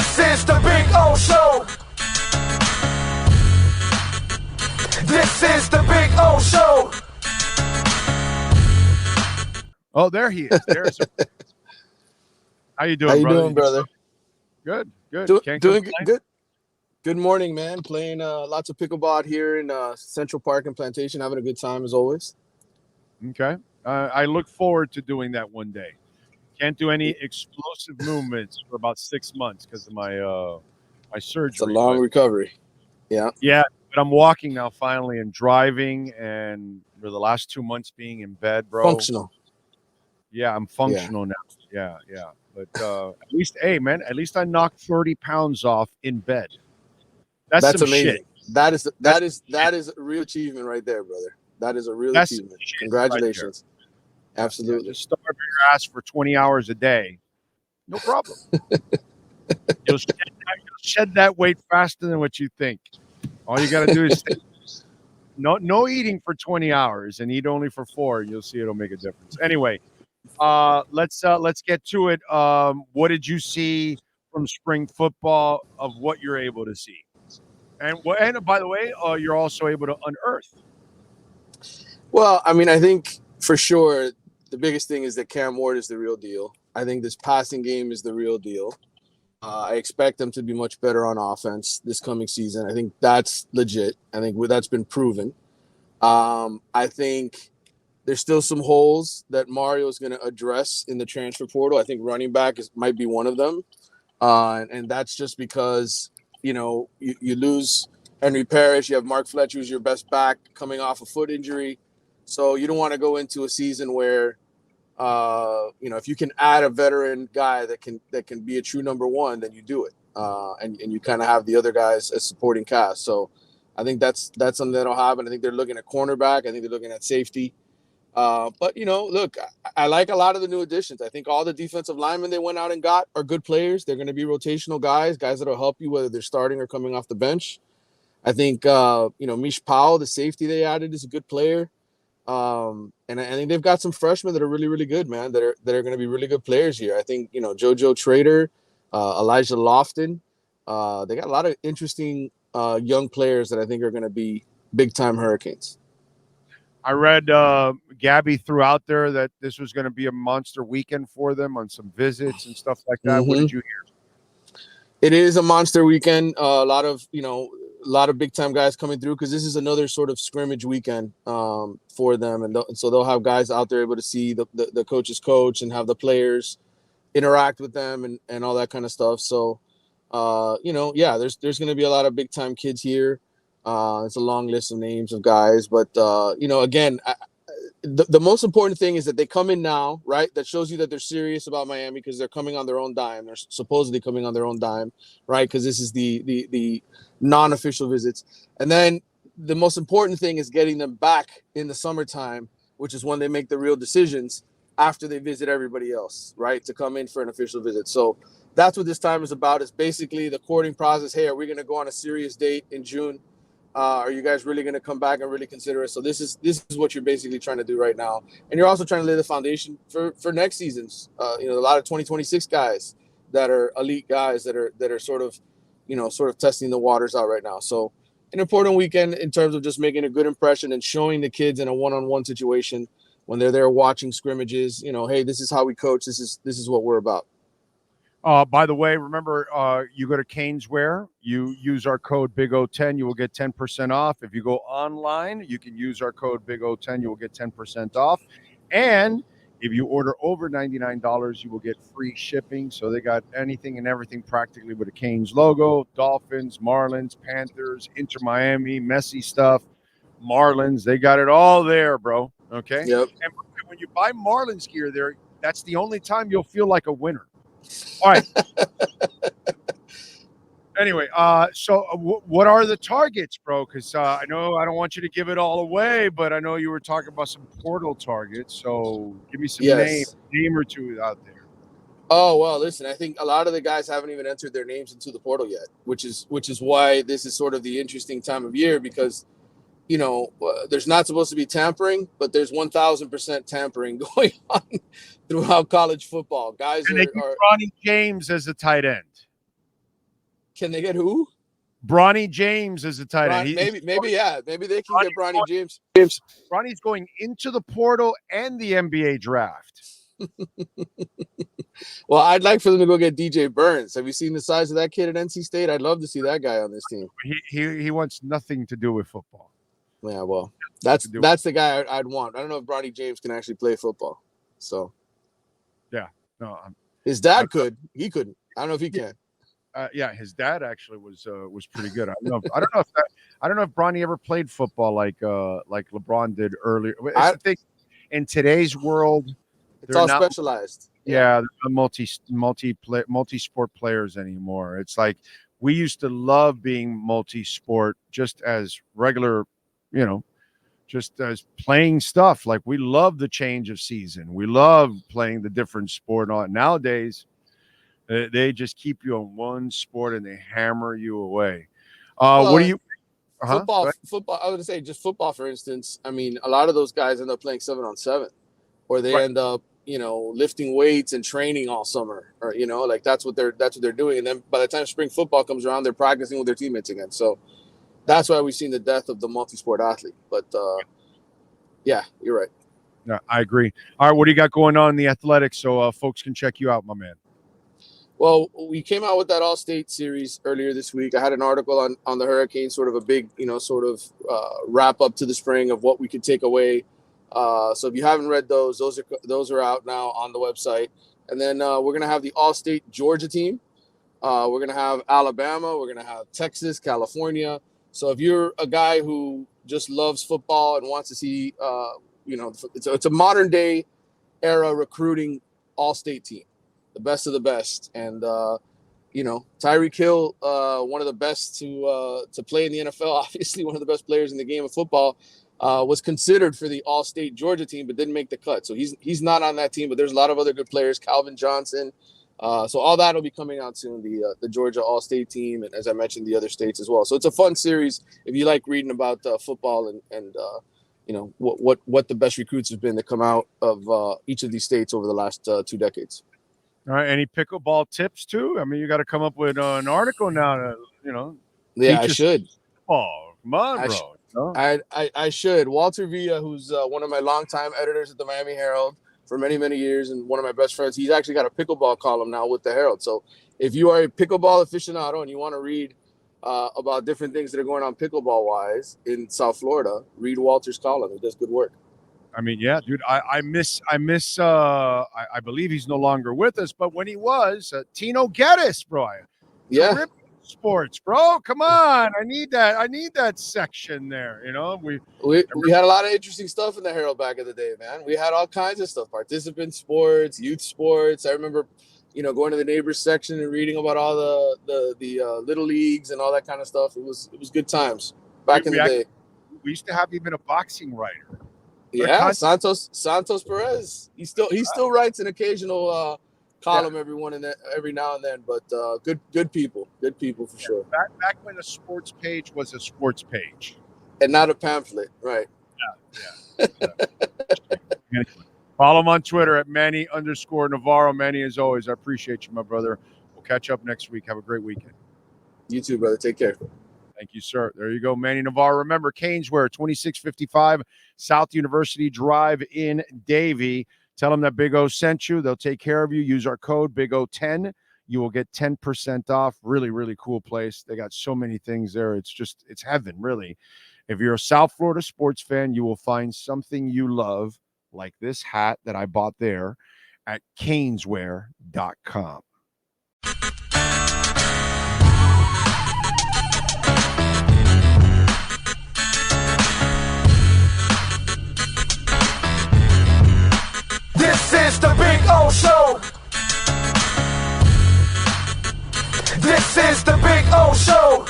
This is the Big O Show. This is the Big O Show. Oh, there he is. There's How you doing, How you brother? doing, brother? Good, good. Doing good. Good morning, man. Playing lots of pickleball out here in Central Park and Plantation. Having a good time as always. Okay. I look forward to doing that one day. Can't do any explosive movements for about 6 months because of my surgery. It's a long recovery. Yeah. Yeah, but I'm walking now finally and driving, and for the last 2 months being in bed, bro. Functional. Yeah, I'm functional now. Yeah. But at least, hey, man, at least I knocked 30 pounds off in bed. That's some amazing. Shit. That is a real achievement right there, brother. That is a real achievement. Congratulations. Right. Absolutely. Just starve your ass for 20 hours a day. No problem. You'll shed that weight faster than what you think. All you got to do is no eating for 20 hours and eat only for 4. You'll see it'll make a difference. Anyway, let's get to it. What did you see from spring football of what you're able to see? And by the way, you're also able to unearth. Well, I mean, I think for sure the biggest thing is that Cam Ward is the real deal. I think this passing game is the real deal. I expect them to be much better on offense this coming season. I think that's legit. I think that's been proven. I think there's still some holes that Mario is going to address in the transfer portal. I think running back might be one of them. And that's just because, you lose Henry Parrish. You have Mark Fletcher, who's your best back, coming off a foot injury. So you don't want to go into a season where, if you can add a veteran guy that can be a true number one, then you do it. And you kind of have the other guys as supporting cast. So I think that's something that'll happen. I think they're looking at cornerback. I think they're looking at safety. But, look, I like a lot of the new additions. I think all the defensive linemen they went out and got are good players. They're going to be rotational guys that'll help you whether they're starting or coming off the bench. I think, Mish Powell, the safety they added, is a good player. And I think they've got some freshmen that are really, really good, man, that are going to be really good players here. I think, JoJo Trader, Elijah Lofton, they got a lot of interesting young players that I think are going to be big-time Hurricanes. I read Gabby threw out there that this was going to be a monster weekend for them on some visits and stuff like that. Mm-hmm. What did you hear? It is a monster weekend. A lot of big time guys coming through because this is another sort of scrimmage weekend for them, and so they'll have guys out there able to see the coach's coach and have the players interact with them and all that kind of stuff. So, there's going to be a lot of big time kids here. It's a long list of names of guys, but again, the most important thing is that they come in now, right? That shows you that they're serious about Miami because they're coming on their own dime. They're supposedly coming on their own dime, right? Because this is the non-official visits. And then the most important thing is getting them back in the summertime, which is when they make the real decisions after they visit everybody else, right? To come in for an official visit. So that's what this time is about. It's basically the courting process. Hey, are we going to go on a serious date in June? Are you guys really going to come back and really consider it? So this is what you're basically trying to do right now. And you're also trying to lay the foundation for next seasons. A lot of 2026 guys that are elite guys that are sort of testing the waters out right now. So an important weekend in terms of just making a good impression and showing the kids in a one-on-one situation when they're there watching scrimmages, hey, this is how we coach. This is what we're about. By the way, remember, you go to Caneswear, you use our code BIG010, you will get 10% off. If you go online, you can use our code BIG010, you will get 10% off. And if you order over $99, you will get free shipping. So they got anything and everything practically with a Canes logo: Dolphins, Marlins, Panthers, Inter Miami, Messi stuff, Marlins. They got it all there, bro. Okay? Yep. And when you buy Marlins gear there, that's the only time you'll feel like a winner. All right. Anyway, so what are the targets, bro? Because I know I don't want you to give it all away, but I know you were talking about some portal targets. So give me some name or two out there. Oh, well, listen, I think a lot of the guys haven't even entered their names into the portal yet, which is why this is sort of the interesting time of year because, there's not supposed to be tampering, but there's 1,000% tampering going on throughout college football. Guys and they keep Ronnie James as a tight end. Can they get who? Bronny James is a tight end. Maybe they can get Bronny James. Bronny's going into the portal and the NBA draft. Well, I'd like for them to go get DJ Burns. Have you seen the size of that kid at NC State? I'd love to see that guy on this team. He wants nothing to do with football. Yeah, well, that's the guy I'd want. I don't know if Bronny James can actually play football. So, yeah, no, his dad could. He couldn't. I don't know if he can. Yeah, his dad actually was pretty good. I don't know if Bronny ever played football like LeBron did earlier. I think in today's world, it's all specialized. Yeah, they're not multi-sport players anymore. It's like we used to love being multi-sport just as regular, just as playing stuff. Like we love the change of season. We love playing the different sport. Nowadays, they just keep you on one sport and they hammer you away. What do you? Football. I would say just football, for instance. I mean, a lot of those guys end up playing 7-on-7, or they end up, lifting weights and training all summer, or like that's what they're doing. And then by the time spring football comes around, they're practicing with their teammates again. So that's why we've seen the death of the multi-sport athlete. But yeah, you're right. No, I agree. All right, what do you got going on in the athletics so folks can check you out, my man? Well, we came out with that All-State series earlier this week. I had an article on the Hurricanes, sort of a big, wrap up to the spring of what we could take away. So if you haven't read those are out now on the website. And then we're going to have the All-State Georgia team. We're going to have Alabama. We're going to have Texas, California. So if you're a guy who just loves football and wants to see, it's a modern day era recruiting All-State team. The best of the best. And, Tyreek Hill, one of the best to play in the NFL, obviously one of the best players in the game of football, was considered for the All-State Georgia team, but didn't make the cut. So he's not on that team, but there's a lot of other good players, Calvin Johnson. So all that will be coming out soon, the Georgia All-State team, and as I mentioned, the other states as well. So it's a fun series if you like reading about football and what the best recruits have been that come out of each of these states over the last 2 decades. All right. Any pickleball tips too? I mean, you got to come up with an article now to, Yeah, I should. Oh, come on, bro. I should. Walter Villa, who's one of my longtime editors at the Miami Herald for many, many years, and one of my best friends, he's actually got a pickleball column now with the Herald. So if you are a pickleball aficionado and you want to read about different things that are going on pickleball-wise in South Florida, read Walter's column. He does good work. I mean, yeah, dude, I miss. I believe he's no longer with us, but when he was, Tino Geddes, bro. Yeah. Sports, bro. Come on. I need that section there. We had a lot of interesting stuff in the Herald back in the day, man. We had all kinds of stuff, participant sports, youth sports. I remember, going to the neighbors section and reading about all the little leagues and all that kind of stuff. It was good times back in the day. We used to have even a boxing writer. Yeah, Santos Perez. He still writes an occasional column every now and then, but good people for sure. Back when a sports page was a sports page, and not a pamphlet, right? Yeah. Follow him on Twitter at Manny_Navarro. Manny, as always, I appreciate you, my brother. We'll catch up next week. Have a great weekend. You too, brother. Take care. Thank you, sir. There you go, Manny Navarro. Remember, Caneswear, 2655 South University Drive in Davie. Tell them that Big O sent you. They'll take care of you. Use our code BIGO10. You will get 10% off. Really, really cool place. They got so many things there. It's heaven, really. If you're a South Florida sports fan, you will find something you love, like this hat that I bought there at Caneswear.com. This is the Big O Show. This is the Big O Show.